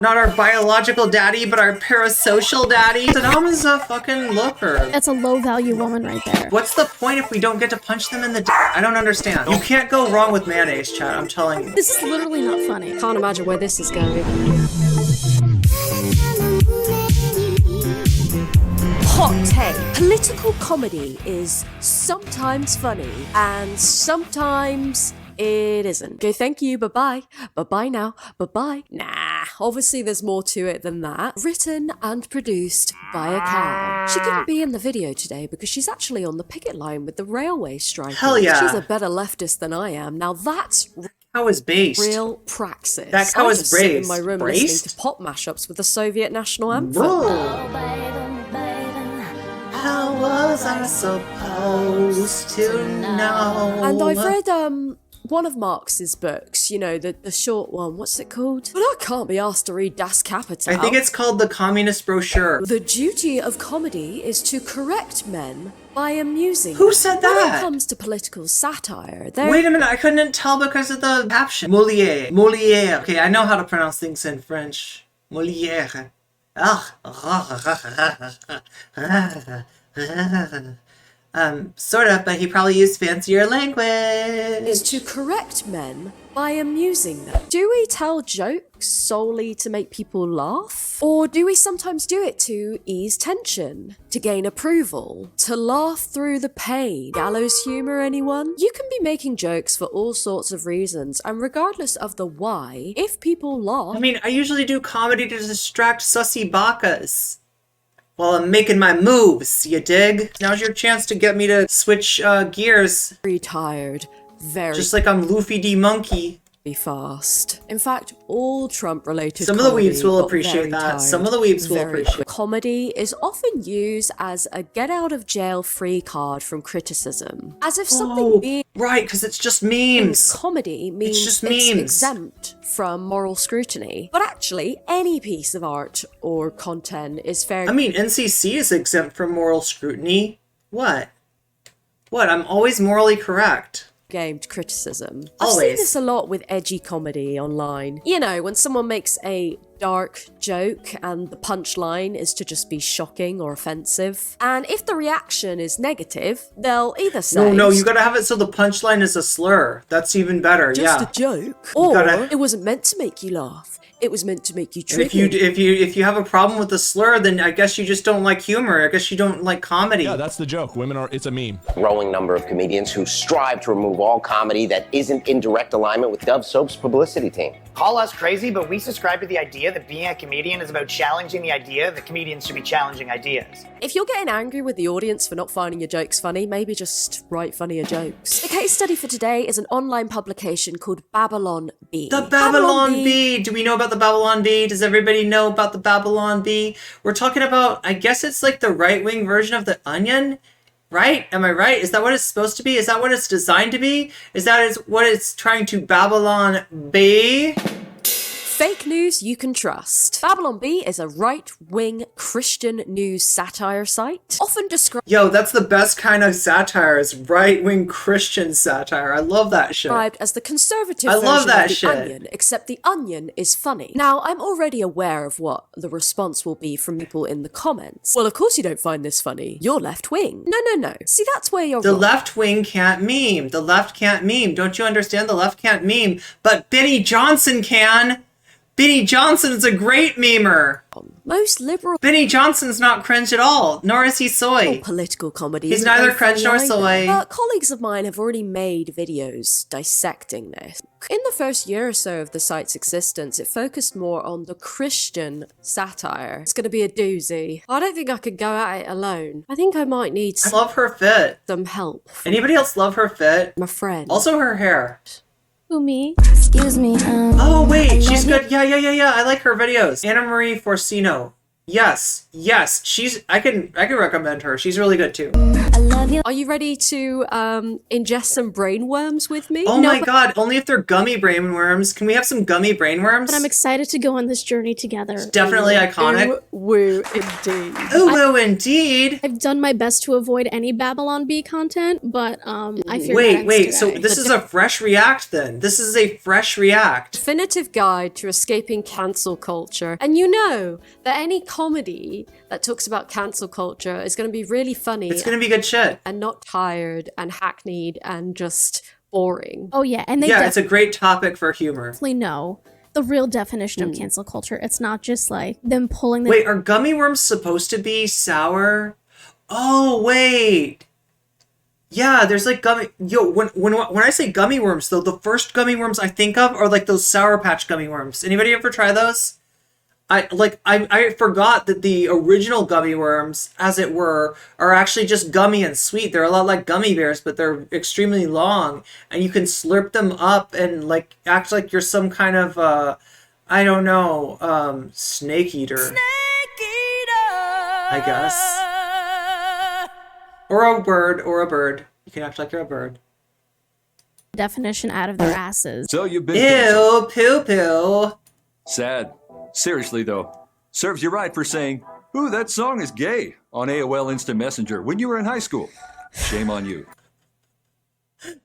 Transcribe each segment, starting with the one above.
Not our biological daddy, but our parasocial daddy. Saddam is a fucking looker. That's a low-value woman right there. What's the point if we don't get to punch them in the I don't understand. You can't go wrong with mayonnaise, chat, I'm telling you. This is literally not funny. Can't imagine where this is going. Hot take. Political comedy is sometimes funny and sometimes it isn't. Okay, thank you, bye-bye. Bye-bye now, bye-bye. Nah, obviously there's more to it than that. Written and produced by a cow. She couldn't be in the video today because she's actually on the picket line with the railway strikers. Hell yeah. She's a better leftist than I am. Now that's Cow is based. real praxis. That cow I is just sit in my braced. room Braced? listening to pop mashups with the Soviet national anthem. How was I supposed to know? And I've read one of Marx's books, you know, the short one. What's it called? But I can't be asked to read Das Kapital. I think it's called The Communist Brochure. The duty of comedy is to correct men by amusing Who them. said When that? it comes to political satire, there Wait a minute, I couldn't tell because of the caption. Molière. Molière. Okay, I know how to pronounce things in French. Molière. Sort of, but he probably used fancier language. is to correct men by amusing them. Do we tell jokes solely to make people laugh? Or do we sometimes do it to ease tension, to gain approval, to laugh through the pain? Gallows humor, anyone? You can be making jokes for all sorts of reasons, and regardless of the why, if people laugh... I mean, I usually do comedy to distract sussy bakas while I'm making my moves, you dig? Now's your chance to get me to switch gears. very tired, very Just like I'm Luffy D. Monkey. fast. In fact, all Trump-related Some of the comedy weebs will got appreciate very that. tired Some of the weebs will very appreciate quick. Comedy is often used as a get-out-of-jail-free card from criticism. As if something being Right, because it's just memes. comedy means just it's memes. exempt from moral scrutiny. But actually, any piece of art or content is fair. I mean, NCC is exempt from moral scrutiny. What? What? I'm always morally correct. game to criticism. I've Always. seen this a lot with edgy comedy online. You know, when someone makes a dark joke and the punchline is to just be shocking or offensive. And if the reaction is negative, they'll either say... No, you gotta have it so the punchline is a slur. That's even better, just yeah. a joke. Or gotta- it wasn't meant to make you laugh. It was meant to make you And triggered. if you have a problem with the slur, then I guess you just don't like humor. I guess you don't like comedy. Yeah, that's the joke. Women are, it's a meme. Growing number of comedians who strive to remove all comedy that isn't in direct alignment with Dove Soap's publicity team. Call us crazy, but we subscribe to the idea that being a comedian is about challenging the idea that comedians should be challenging ideas. If you're getting angry with the audience for not finding your jokes funny, maybe just write funnier jokes. The case study for today is an online publication called Babylon Bee. The Babylon Bee! Do we know about the Babylon Bee? Does everybody know about the Babylon Bee? We're talking about, I guess it's like the right-wing version of the Onion? Right? Am I right? Is that what it's supposed to be? Is that what it's designed to be? Is that what it's trying to Babylon be? Fake news you can trust. Babylon Bee is a right-wing Christian news satire site, often described Yo, that's the best kind of satire, is right-wing Christian satire. I love that shit. as the conservative I love version that of the shit. Onion, except the Onion is funny. Now, I'm already aware of what the response will be from people in the comments. Well, of course you don't find this funny. You're left-wing. No. See, that's where you're The wrong. left wing can't meme. The left can't meme. Don't you understand? The left can't meme. But Benny Johnson can. Benny Johnson's a great memer. Most liberal Benny Johnson's not cringe at all, nor is he soy. political comedy He's isn't neither very cringe funny nor either. soy. But colleagues of mine have already made videos dissecting this. In the first year or so of the site's existence, it focused more on the Christian satire. It's going to be a doozy. I don't think I could go at it alone. I think I might need I love her fit. some help from Anybody else love her fit? a friend. Also her hair. Who, me? Excuse me. Oh wait, she's good. Yeah. I like her videos. Annamarie Forcino. Yes. She's I can recommend her. She's really good too. I love Are you ready to ingest some brainworms with me? Oh my god, only if they're gummy brainworms. Can we have some gummy brainworms? But I'm excited to go on this journey together. It's definitely iconic. Woo, indeed. Ooh, indeed. I've done my best to avoid any Babylon Bee content, but I fear Wait, so this is a fresh react then? This is a fresh react. Definitive guide to escaping cancel culture. And you know that any comedy that talks about cancel culture is going to be really funny. It's gonna be good shit. And not tired and hackneyed and just boring. Oh yeah, and they it's a great topic for humor. definitely know the real definition of cancel culture. It's not just like them pulling the Wait, are gummy worms supposed to be sour? Oh wait. Yeah, there's like gummy. Yo, when I say gummy worms, though, the first gummy worms I think of are like those Sour Patch gummy worms. Anybody ever try those? I forgot that the original gummy worms, as it were, are actually just gummy and sweet. They're a lot like gummy bears, but they're extremely long, and you can slurp them up and like act like you're some kind of I don't know, snake eater. I guess. Or a bird. You can act like you're a bird. definition out of their asses. So you've been Ew, poo poo. sad. Seriously though, serves you right for saying, "Ooh, that song is gay" on AOL Instant Messenger when you were in high school. Shame on you.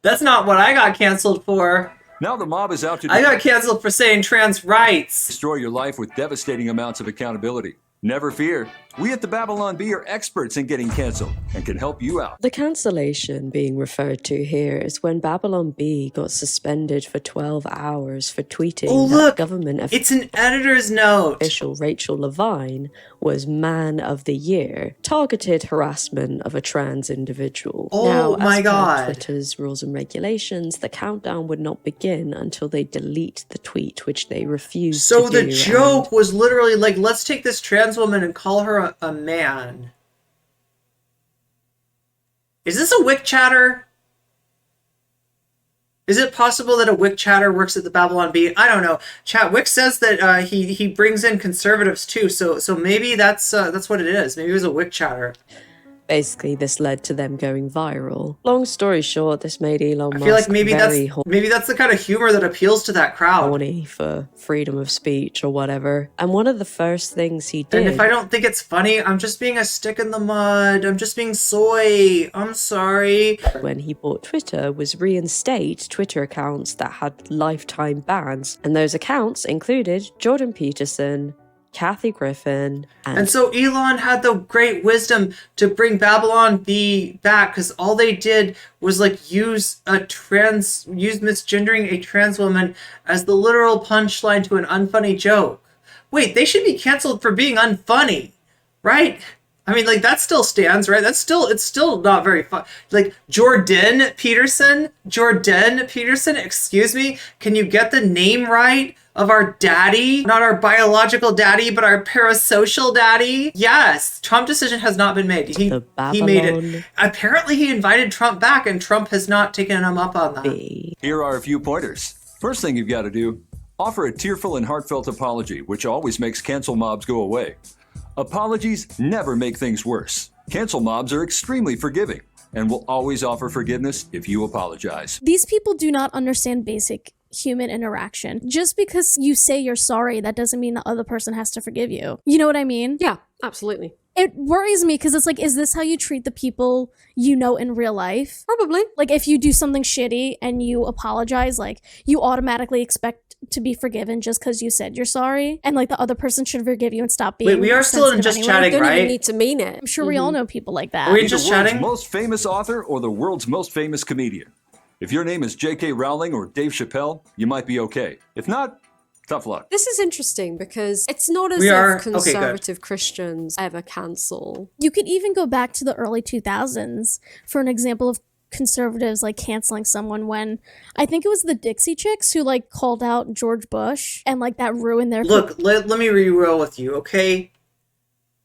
That's not what I got canceled for. Now the mob is out to I got canceled for saying trans rights. destroy your life with devastating amounts of accountability. Never fear. We at the Babylon Bee are experts in getting canceled and can help you out. The cancellation being referred to here is when Babylon Bee got suspended for 12 hours for tweeting Oh, that look, government it's an editor's note. official Rachel Levine was Man of the Year, targeted harassment of a trans individual. Oh now, my as per God. Twitter's rules and regulations, the countdown would not begin until they delete the tweet, which they refused So to the do. joke was literally like, let's take this trans woman and call her a man. Is this a Wick chatter? Is it possible that a Wick chatter works at the Babylon Bee? I don't know. Chat Wick says that he brings in conservatives too, so maybe that's what it is. Maybe it was a Wick chatter. Basically, this led to them going viral. Long story short, this made Elon I Musk feel like maybe very that's the kind of humor that appeals to that crowd. horny for freedom of speech or whatever. And one of the first things he did And if I don't think it's funny, I'm just being a stick in the mud. I'm just being soy. I'm sorry. when he bought Twitter was reinstate Twitter accounts that had lifetime bans. And those accounts included Jordan Peterson, Kathy Griffin, And so Elon had the great wisdom to bring Babylon Bee back, because all they did was like use misgendering a trans woman as the literal punchline to an unfunny joke. Wait, they should be canceled for being unfunny, right? I mean, like, that still stands, right? It's still not very fun. Like, Jordan Peterson, excuse me, can you get the name right of our daddy? Not our biological daddy, but our parasocial daddy? Yes, Trump decision has not been made. He made it. Apparently he invited Trump back, and Trump has not taken him up on that. Here are a few pointers. First thing you've got to do, offer a tearful and heartfelt apology, which always makes cancel mobs go away. Apologies never make things worse. Cancel mobs are extremely forgiving and will always offer forgiveness if you apologize. These people do not understand basic human interaction. Just because you say you're sorry, that doesn't mean the other person has to forgive you. You know what I mean? Yeah, absolutely. It worries me because it's like, is this how you treat the people you know in real life? Probably. Like, if you do something shitty and you apologize, like, you automatically expect to be forgiven just because you said you're sorry, and like the other person should forgive you and stop being. Wait, we are still in sensitive just anyway. chatting, You don't even right? need to mean it. I'm sure we all know people like that. Are we Be just the world's chatting? most famous author or the world's most famous comedian. If your name is J.K. Rowling or Dave Chappelle, you might be okay. If not, tough luck. This is interesting because it's not as We are- if okay, good. conservative Christians ever cancel. You could even go back to the early 2000s for an example of conservatives like canceling someone, when I think it was the Dixie Chicks who like called out George Bush, and like that ruined their Look, let me re-roll with you, okay?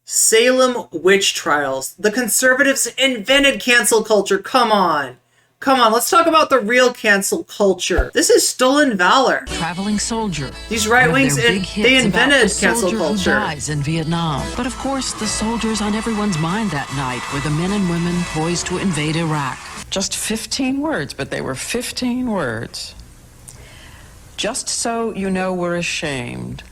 Salem witch trials. The conservatives invented cancel culture. Come on. Come on, let's talk about the real cancel culture. This is stolen valor. Traveling soldier. These right wings, they invented cancel Who culture. dies in Vietnam. But of course, the soldiers on everyone's mind that night were the men and women poised to invade Iraq. Just 15 words, but they were 15 words. Just so you know, we're ashamed.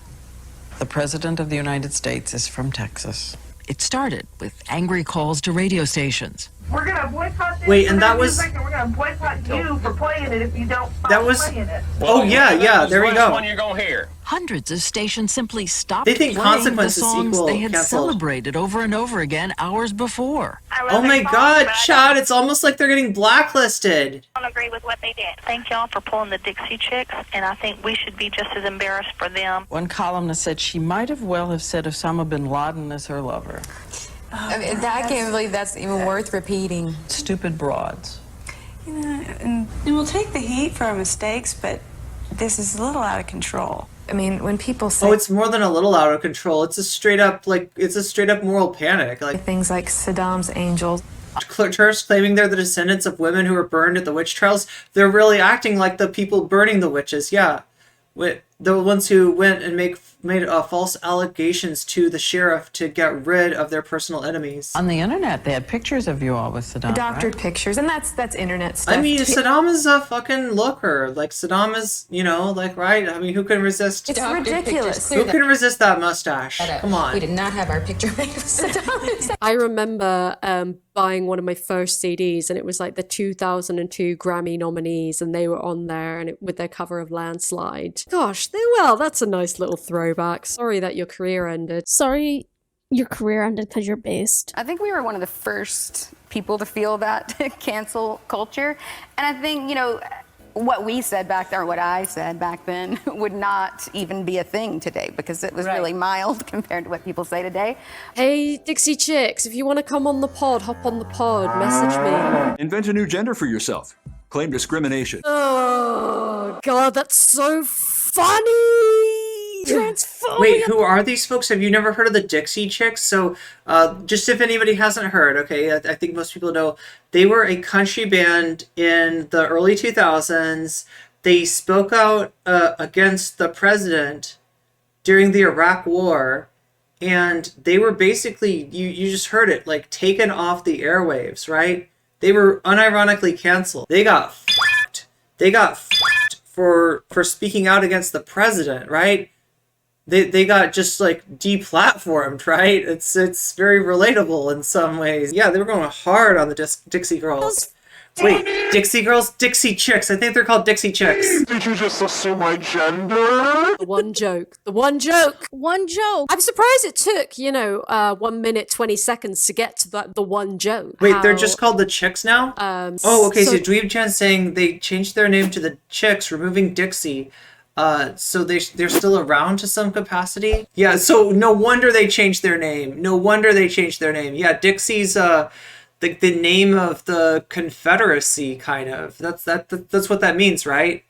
The President of the United States is from Texas. It started with angry calls to radio stations. We're gonna boycott this. Wait, and that was... We're gonna boycott you for playing it if you don't stop That was... playing it. Oh, yeah, there we go. One you're gonna hear. Hundreds of stations simply stopped They think playing the Consequences songs equal they had canceled. celebrated over and over again hours before. Oh my god, Chad, it's almost like they're getting blacklisted. I don't agree with what they did. Thank y'all for pulling the Dixie Chicks, and I think we should be just as embarrassed for them. One columnist said she might have well have said Osama bin Laden is her lover. I can't believe that's even worth repeating. Stupid broads. You know, and we'll take the heat for our mistakes, but this is a little out of control. I mean, when people say... Oh, it's more than a little out of control. It's a straight up, moral panic. Like things like Saddam's angels. Tourists claiming they're the descendants of women who were burned at the witch trials. They're really acting like the people burning the witches. Yeah. The ones who went and made false allegations to the sheriff to get rid of their personal enemies. On the internet, they had pictures of you all with Saddam. Doctored pictures, and that's internet stuff. I mean, Saddam is a fucking looker. Like, Saddam is, right? I mean, who can resist? It's ridiculous. Who can resist that mustache? Come on. We did not have our picture made with Saddam. I remember buying one of my first CDs, and it was like the 2002 Grammy nominees, and they were on there, and with their cover of Landslide. Gosh, that's a nice little throwback. Sorry that your career ended. Sorry your career ended because you're based. I think we were one of the first people to feel that cancel culture. And I think, what we said back there, or what I said back then, would not even be a thing today because it was really mild compared to what people say today. Hey, Dixie Chicks, if you want to come on the pod, hop on the pod, message me. Invent a new gender for yourself. Claim discrimination. Oh, God, that's so funny! Transphobia! Wait, who are these folks? Have you never heard of the Dixie Chicks? So, just if anybody hasn't heard, okay, I think most people know, they were a country band in the early 2000s. They spoke out against the president during the Iraq War, and they were basically, you just heard it, like, taken off the airwaves, right? They were unironically canceled. They got f***ed. They got f***ed for speaking out against the president, right? They got just like deplatformed, right? It's very relatable in some ways. Yeah, they were going hard on the Dixie Girls. Wait, Dixie Girls? Dixie Chicks. I think they're called Dixie Chicks. Did you just assume my gender? The one joke. I'm surprised it took, 1 minute, 20 seconds to get to the one joke. Wait, they're just called the Chicks now? So Dweeb Chan's saying they changed their name to the Chicks, removing Dixie. So they're still around to some capacity? Yeah, so no wonder they changed their name. Yeah, Dixie's the name of the Confederacy, kind of. That's what that means, right?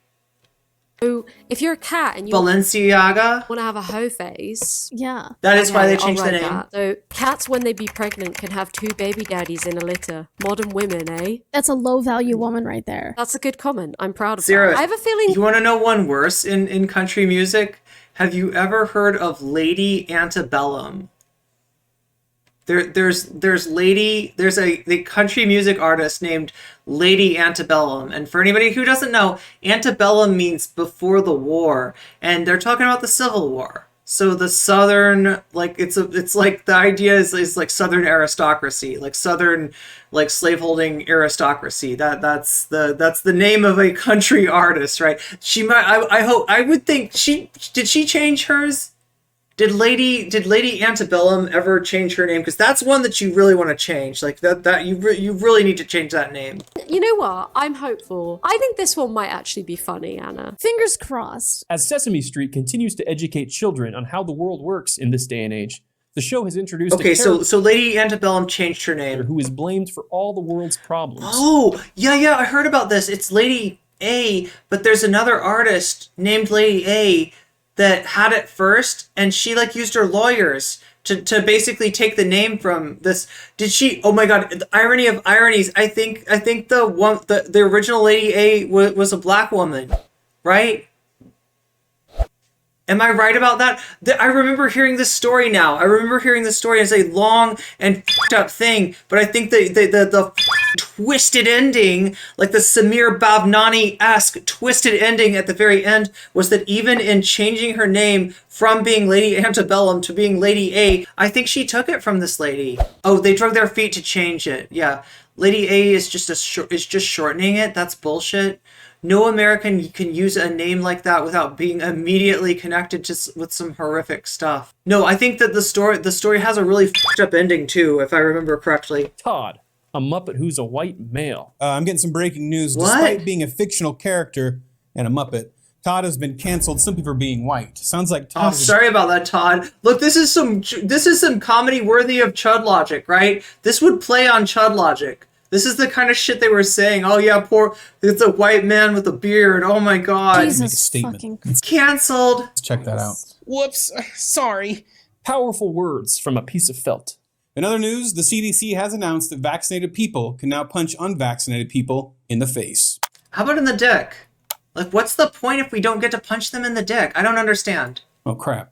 So if you're a cat and you Balenciaga want to have a hoe face, yeah, that is why they changed the name. That. So cats, when they be pregnant, can have 2 baby daddies in a litter. Modern women, eh? That's a low value woman right there. That's a good comment. I'm proud of Sarah, that. I have a feeling. You want to know one worse in country music? Have you ever heard of Lady Antebellum? There's a country music artist named Lady Antebellum, and for anybody who doesn't know, antebellum means before the war, and they're talking about the Civil War. So the Southern, it's like the idea is like Southern aristocracy, like Southern, like slaveholding aristocracy. That's the name of a country artist, right? She might. I would think did she change hers? Did Lady Antebellum ever change her name? Because that's one that you really want to change. Like that you really need to change that name. You know what? I'm hopeful. I think this one might actually be funny, Anna. Fingers crossed. As Sesame Street continues to educate children on how the world works in this day and age, the show has introduced a character so Lady Antebellum changed her name, who is blamed for all the world's problems. Oh, yeah, I heard about this. It's Lady A, but there's another artist named Lady A that had it first, and she used her lawyers to basically take the name from this. Did she? Oh my God! The irony of ironies. I think the original Lady A was a black woman, right? Am I right about that? I remember hearing this story now. I remember hearing this story as a long and f***ed up thing, but I think the twisted ending, like the Samir Bhavnani-esque twisted ending at the very end, was that even in changing her name from being Lady Antebellum to being Lady A, I think she took it from this lady. Oh, they drug their feet to change it. Yeah. Lady A is just shortening it. That's bullshit. No American can use a name like that without being immediately connected with some horrific stuff. No, I think that the story has a really fucked up ending too, if I remember correctly. Todd, a Muppet who's a white male. I'm getting some breaking news. What? Despite being a fictional character and a Muppet, Todd has been canceled simply for being white. Sounds like Todd. Oh, sorry about that, Todd. Look, this is some comedy worthy of Chud Logic, right? This would play on Chud Logic. This is the kind of shit they were saying. Oh yeah, it's a white man with a beard. Oh my God. Jesus fucking. It's canceled. Let's check that out. Whoops, sorry. Powerful words from a piece of felt. In other news, the CDC has announced that vaccinated people can now punch unvaccinated people in the face. How about in the dick? Like, what's the point if we don't get to punch them in the dick? I don't understand. Oh crap.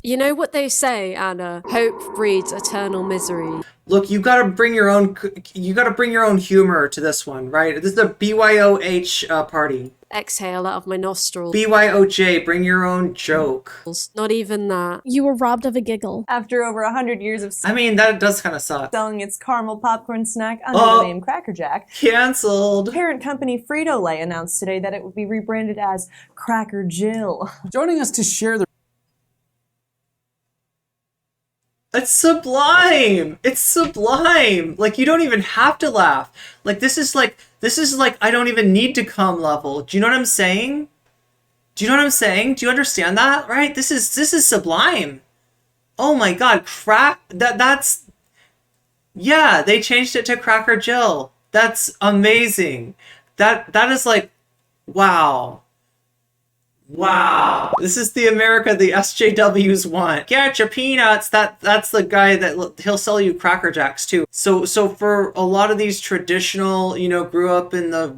You know what they say, Anna? Hope breeds eternal misery. Look, you gotta bring your own humor to this one, right? This is a BYOH party. Exhale out of my nostrils. BYOJ, bring your own joke. Not even that. You were robbed of a giggle. After over 100 years of I mean, that does kind of suck. selling its caramel popcorn snack under the name Cracker Jack, Cancelled. parent company Frito-Lay announced today that it would be rebranded as Cracker Jill. Joining us to share the It's sublime. It's sublime. Like, you don't even have to laugh. Like, this is like I don't even need to come level. Do you know what I'm saying? Do you know what I'm saying? Do you understand that? Right? This is sublime. Oh my God, that's yeah, they changed it to Cracker Jill. That's amazing. That is like, wow. Wow. This is the America the SJWs want. Get your peanuts. That's the guy that he'll sell you Cracker Jacks too. So for a lot of these traditional, grew up in the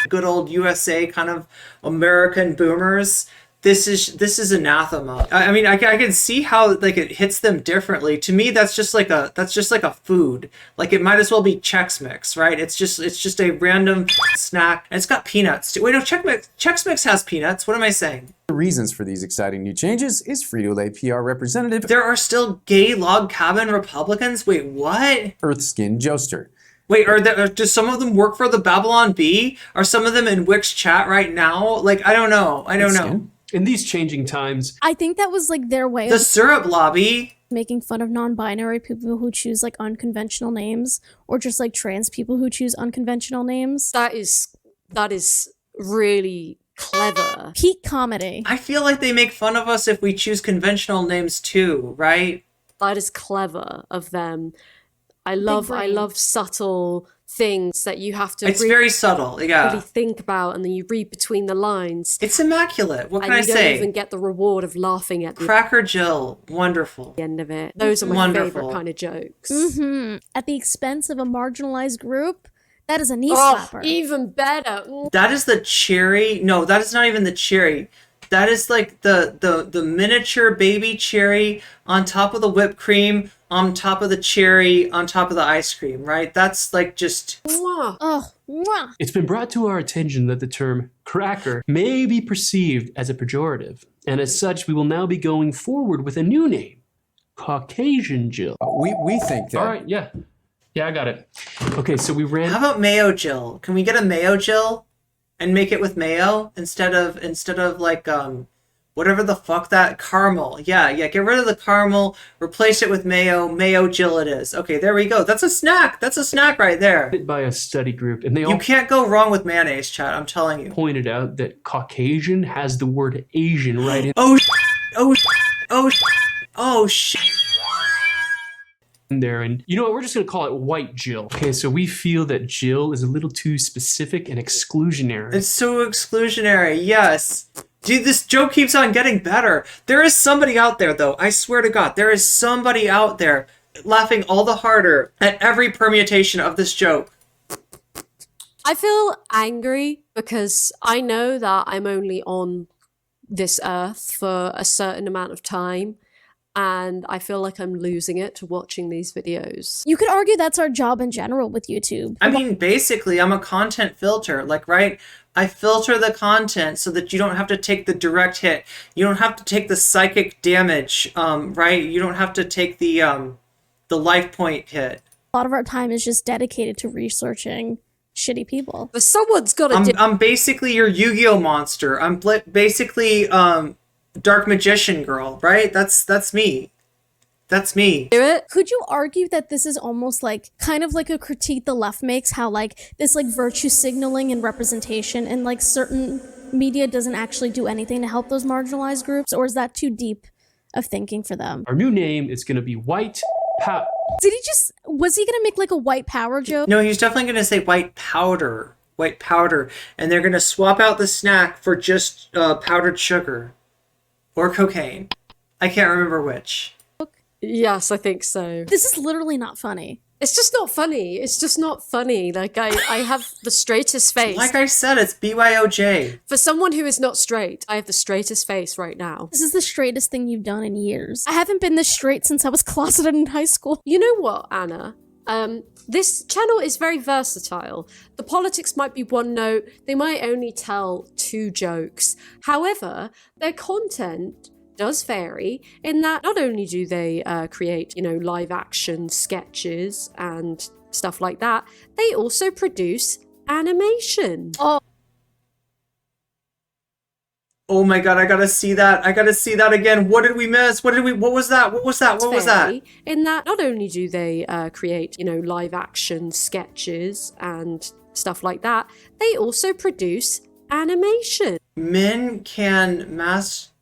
good old USA kind of American boomers, this is anathema. I mean, I can see how like it hits them differently. To me, that's just like a food. Like, it might as well be Chex Mix, right? It's just a random snack, and it's got peanuts too. Wait, no, Chex Mix has peanuts. What am I saying? The reasons for these exciting new changes is Frito-Lay PR representative There are still gay log cabin Republicans? Wait, what? Earthskin Joester. Wait, do some of them work for the Babylon Bee? Are some of them in Wix chat right now? Like, I don't know. In these changing times, I think that was like their way The of syrup lobby. making fun of non-binary people who choose like unconventional names, or just like trans people who choose unconventional names. That is really clever. Peak comedy. I feel like they make fun of us if we choose conventional names too, right? That is clever of them. I love subtle things that you have to It's very subtle, yeah. really think about, and then you read between the lines. It's immaculate. What can I And you say? don't even get the reward of laughing at Cracker Jill, wonderful. the end of it. Those are my Wonderful. favorite kind of jokes. At the expense of a marginalized group. That is a knee Oh, slapper. even better. That is the cherry. No, that is not even the cherry. That is like the miniature baby cherry on top of the whipped cream, on top of the cherry, on top of the ice cream, right? That's like just... Oh, mwah. it's been brought to our attention that the term cracker may be perceived as a pejorative, and as such, we will now be going forward with a new name, Caucasian Jill. We think that. All right, yeah, I got it. Okay, so we ran. How about Mayo Jill? Can we get a Mayo Jill and make it with mayo instead of like whatever the fuck that caramel? Yeah, get rid of the caramel, replace it with mayo Jill it is. Okay, there we go. That's a snack. That's a snack right there. By a study group, and they all You can't go wrong with mayonnaise, chat. I'm telling you. pointed out that Caucasian has the word Asian right in there, and you know what, we're just going to call it White Jill. Okay, so we feel that Jill is a little too specific and exclusionary. It's so exclusionary. Yes. Dude, this joke keeps on getting better. There is somebody out there, though. I swear to God, there is somebody out there laughing all the harder at every permutation of this joke. I feel angry because I know that I'm only on this earth for a certain amount of time, and I feel like I'm losing it watching these videos. You could argue that's our job in general with YouTube. I mean, basically, I'm a content filter. Like, right? I filter the content so that you don't have to take the direct hit. You don't have to take the psychic damage, right? You don't have to take the life point hit. A lot of our time is just dedicated to researching shitty people. But someone's got to I'm basically your Yu-Gi-Oh monster. I'm basically Dark Magician girl, right? That's me. That's me. Could you argue that this is almost like kind of like a critique the left makes, how like this like virtue signaling and representation and like certain media doesn't actually do anything to help those marginalized groups, or is that too deep of thinking for them? Our new name is going to be White Power. Was he gonna make like a white power joke? No, he's definitely gonna say white powder, and they're gonna swap out the snack for just powdered sugar or cocaine. I can't remember which. Yes, I think so. This is literally not funny. It's just not funny. It's just not funny. Like, I have the straightest face. Like I said, it's BYOJ. For someone who is not straight, I have the straightest face right now. This is the straightest thing you've done in years. I haven't been this straight since I was closeted in high school. You know what, Anna? This channel is very versatile. The politics might be one note. They might only tell 2 jokes. However, their content does vary in that not only do they create, live action sketches and stuff like that, they also produce animation. Oh my God, I gotta see that. I gotta see that again. What did we miss? What was that? In that not only do they create, live action sketches and stuff like that, they also produce animation. Men can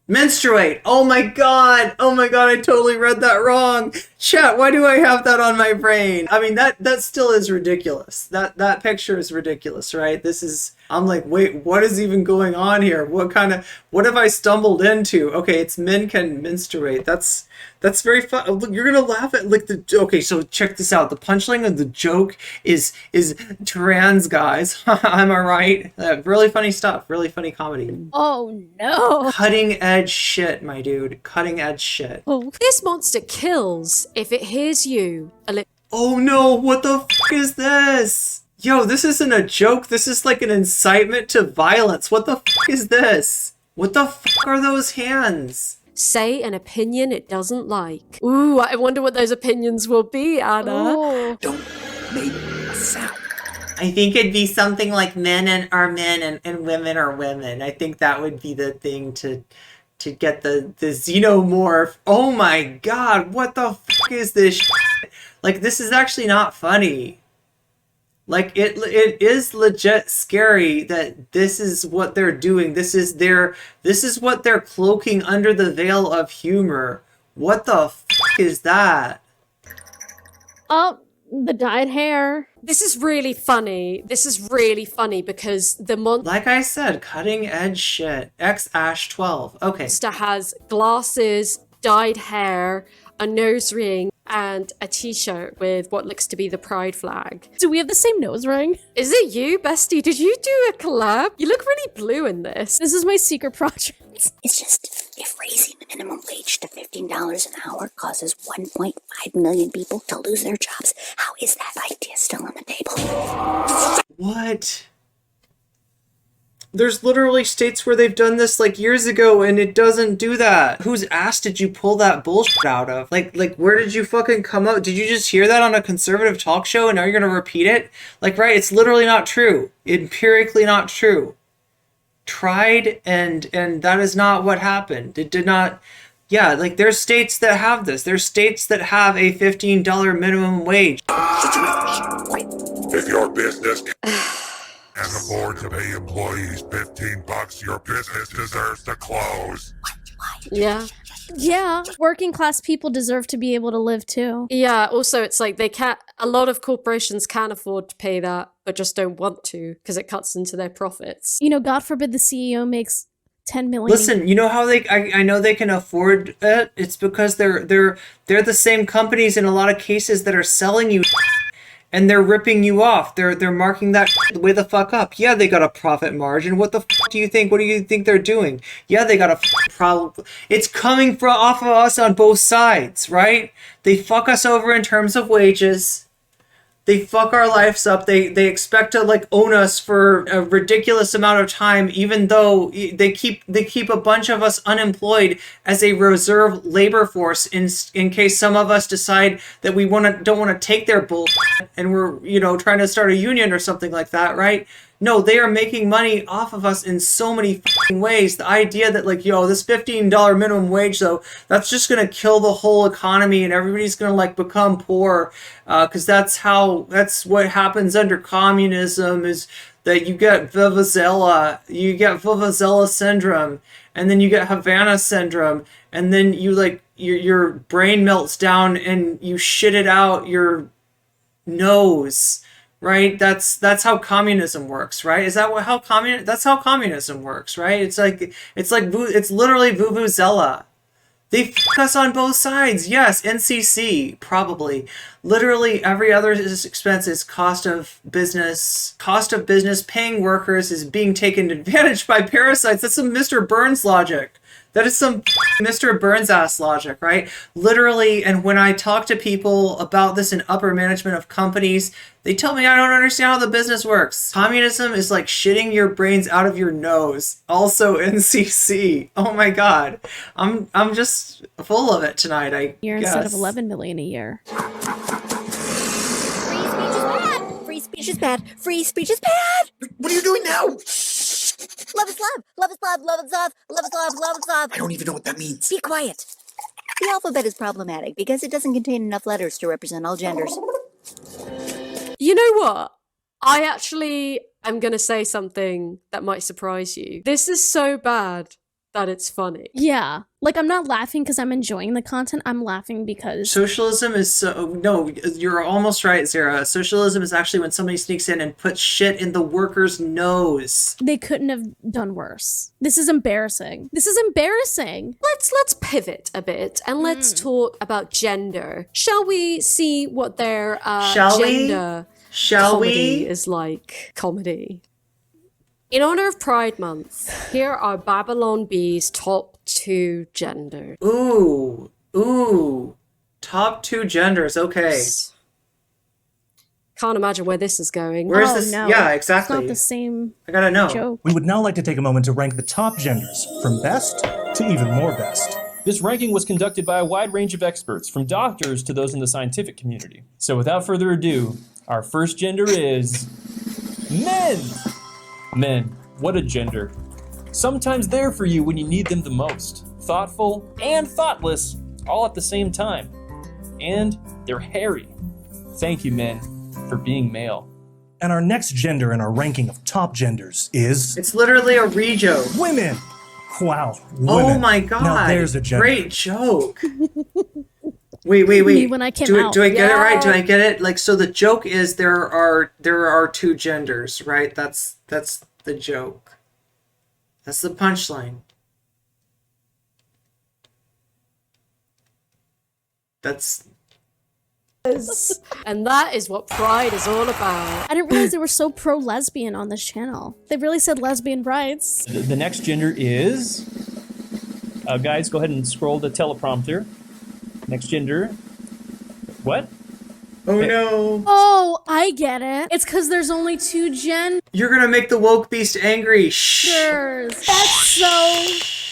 menstruate. Oh my god, I totally read that wrong. Chat, why do I have that on my brain? I mean, that still is ridiculous. That picture is ridiculous, right? I'm like, wait, what is even going on here? What have I stumbled into? Okay, it's men can menstruate. That's very fun. Look, you're gonna laugh at okay, so check this out. The punchline of the joke is trans guys. Am I right? Really funny stuff. Really funny comedy. Oh no. Cutting edge shit, my dude. Cutting edge shit. This monster kills if it hears you. Oh no, what the fuck is this? Yo, this isn't a joke. This is like an incitement to violence. What the fuck is this? What the fuck are those hands? Say an opinion it doesn't like. Ooh, I wonder what those opinions will be, Anna. Oh. Don't make a sound. I think it'd be something like men are men and women are women. I think that would be the thing to get the xenomorph. Oh my god, what the fuck is this shit? Like, this is actually not funny. Like, it is legit scary that this is what they're doing. This is what they're cloaking under the veil of humor. What the fuck is that? Oh, the dyed hair. This is really funny. Because the monster, like I said, cutting edge shit. X-12. Okay. Monster has glasses, dyed hair, a nose ring, and a t-shirt with what looks to be the pride flag. Do we have the same nose ring? Is it you, bestie? Did you do a collab? You look really blue in this. This is my secret project. It's just, if raising the minimum wage to $15 an hour causes 1.5 million people to lose their jobs, how is that idea still on the table? What? There's literally states where they've done this like years ago and it doesn't do that. Whose ass did you pull that bullshit out of? Like where did you fucking come up? Did you just hear that on a conservative talk show and now you're gonna repeat it? Like, right, it's literally not true. Empirically not true. Tried and that is not what happened. It did not. Yeah, like there's states that have this. There's states that have a $15 minimum wage. If your business can afford to pay employees $15, your business deserves to close. Yeah. Yeah, working class people deserve to be able to live too. Yeah, also it's like a lot of corporations can afford to pay that, but just don't want to because it cuts into their profits. God forbid the CEO makes 10 million. Listen, you know how I know they can afford it? It's because they're the same companies in a lot of cases that are selling you and they're ripping you off. They're marking that way the fuck up. Yeah, they got a profit margin. What the fuck do you think? What do you think they're doing? Yeah, they got a problem. It's coming off of us on both sides, right? They fuck us over in terms of wages. They fuck our lives up. They expect to like own us for a ridiculous amount of time, even though they keep a bunch of us unemployed as a reserve labor force in case some of us decide that we don't want to take their bull and we're trying to start a union or something like that, right? No, they are making money off of us in so many ways. The idea that like, this $15 minimum wage though, that's just gonna kill the whole economy and everybody's gonna like become poor, because that's what happens under communism is that you get Vuvuzela syndrome, and then you get Havana syndrome, and then your brain melts down and you shit it out your nose. Right? That's how communism works, right? Is that that's how communism works, right? It's literally vuvuzela. They fuck us on both sides. Yes, NCC, probably. Literally every other expense is cost of business. Cost of business, paying workers is being taken advantage by parasites. That's some Mr. Burns logic. That is some Mr. Burns-ass logic, right? Literally, and when I talk to people about this in upper management of companies, they tell me I don't understand how the business works. Communism is like shitting your brains out of your nose. Also NCC. Oh my god. I'm just full of it tonight, I year guess. Instead of 11 million a year. Free speech is bad. Free speech is bad. What are you doing now? Love is love. Love is love. Love is love. Love is love. Love is love. I don't even know what that means. Be quiet. The alphabet is problematic because it doesn't contain enough letters to represent all genders. You know what? I actually am going to say something that might surprise you. This is so bad that it's funny. Yeah. Like, I'm not laughing because I'm enjoying the content. I'm laughing because... Socialism is no, you're almost right, Zara. Socialism is actually when somebody sneaks in and puts shit in the worker's nose. They couldn't have done worse. This is embarrassing. This is embarrassing. Let's pivot a bit and let's talk about gender. Shall we see what their gender comedy is like? Comedy. In honor of Pride Month, here are Babylon Bee's top 2 genders. Ooh. Top 2 genders, okay. Can't imagine where this is going. Where's this? No. Yeah, exactly. It's not the same I gotta know. joke. We would now like to take a moment to rank the top genders, from best to even more best. This ranking was conducted by a wide range of experts, from doctors to those in the scientific community. So without further ado, our first gender is men. Men, what a gender. Sometimes there for you when you need them the most. Thoughtful and thoughtless, all at the same time. And they're hairy. Thank you, men, for being male. And our next gender in our ranking of top genders is... It's literally a re-joke. Women! Wow, women. Oh my god. Now there's a gender. Great joke. Wait. Me when I came out. Do I get it right? Do I get it? Like, so the joke is there are 2 genders, right? That's the joke. That's the punchline. That's... And that is what Pride is all about. I didn't realize they were so pro-lesbian on this channel. They really said lesbian rights. The next gender is... guys, go ahead and scroll the teleprompter. Next gender... What? Oh no. Oh, I get it. It's because there's only 2 genders. You're gonna make the woke beast angry. That's so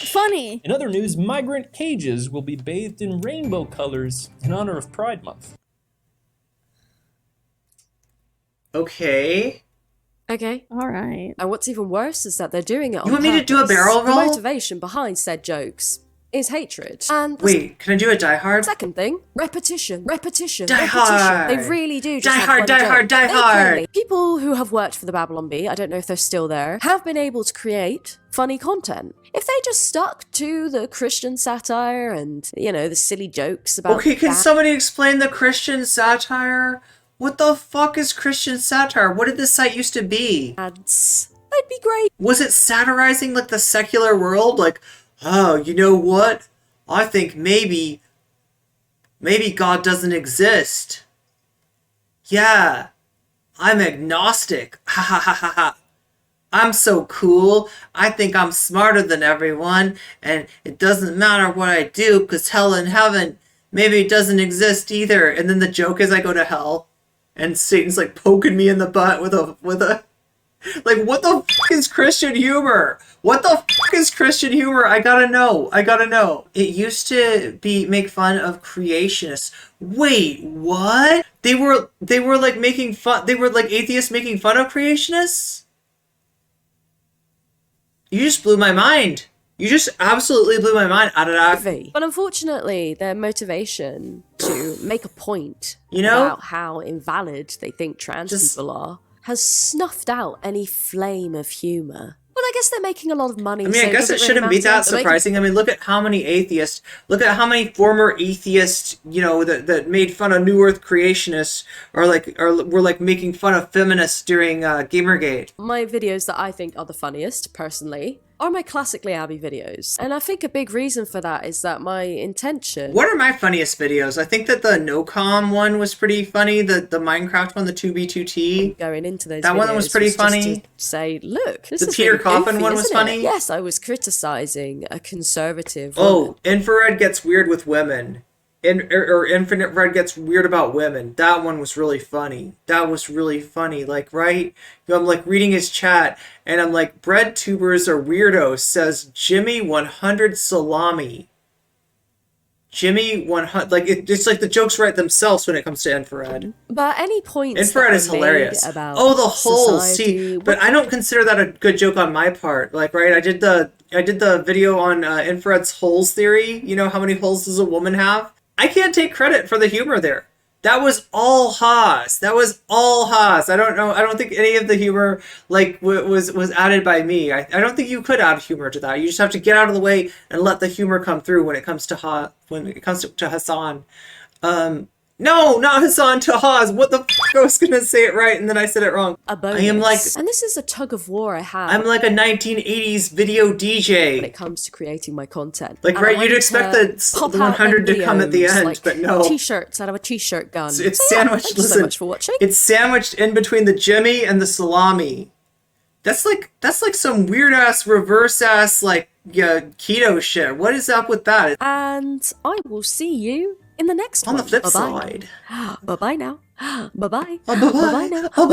funny. In other news, migrant cages will be bathed in rainbow colors in honor of Pride Month. Okay. All right. And what's even worse is that they're doing it on You want me to do a purpose. barrel roll? The motivation behind said jokes is hatred. And Wait, can I do a Die Hard? second thing, repetition. Die repetition. Hard. They really do just Die have Hard, one Die joke. Hard, Die They Hard. clearly- People who have worked for the Babylon Bee, I don't know if they're still there, have been able to create funny content. If they just stuck to the Christian satire and, the silly jokes about Okay, can that- somebody explain the Christian satire? What the fuck is Christian satire? What did this site used to be? Ads They'd be great. Was it satirizing like the secular world? Like, oh, you know what? I think maybe God doesn't exist. Yeah, I'm agnostic. Ha ha ha ha ha. I'm so cool. I think I'm smarter than everyone, and it doesn't matter what I do, because hell and heaven, maybe it doesn't exist either. And then the joke is I go to hell, and Satan's like poking me in the butt with a like, what the fuck is Christian humor? What the fuck is Christian humor? I gotta know. It used to make fun of creationists. Wait, what? They were like making fun. They were like atheists making fun of creationists? You just blew my mind. You just absolutely blew my mind. But unfortunately, their motivation to make a point You know? about how invalid they think trans people are has snuffed out any flame of humour. Well, I guess they're making a lot of money. I mean, so I guess doesn't it shouldn't really be that matter. They're making- surprising. I mean, look at how many atheists, look at how many former atheists, you know, that made fun of New Earth creationists or were like making fun of feminists during Gamergate. My videos that I think are the funniest, personally, are my classically Abby videos. And I think a big reason for that is that my intention... What are my funniest videos? I think that the NoCom one was pretty funny. The Minecraft one, the 2B2T. Going into those that one was pretty funny. Just to say, look, this The is Peter really Coffin goofy, one was isn't it? funny. Yes, I was criticizing a conservative Oh, woman. Infrared gets weird with women. Or Infinite Red gets weird about women. That one was really funny. Like, right? I'm like reading his chat, and I'm like, bread tubers are weirdos, says Jimmy 100 Salami. Jimmy 100, like, it's like the jokes write themselves when it comes to Infrared. But any points Infrared that is are made hilarious. about Oh, the holes. society, See, but I don't consider that a good joke on my part. Like, right? I did the video on Infrared's holes theory. You know, how many holes does a woman have? I can't take credit for the humor there. That was all Haas. I don't know. I don't think any of the humor like was added by me. I don't think you could add humor to that. You just have to get out of the way and let the humor come through when it comes to Hassan. No, not Hassan, to Haas. What the fuck? I was gonna say it right and then I said it wrong. A bonus. I am like, and this is a tug of war I have. I'm like a 1980s video DJ. When it comes to creating my content. Like, And right, I you'd like expect to the pop 100 out to come at the videos, end, like but no. T-shirts out of a t-shirt gun. It's So yeah, sandwiched. thank you so Listen, much for watching. it's sandwiched in between the Jimmy and the salami. That's like some weird ass reverse ass like keto shit. What is up with that? And I will see you in the next On one. the flip Bye-bye. side. Bye-bye now. Bye-bye. Oh, bye-bye. Bye-bye now. Oh,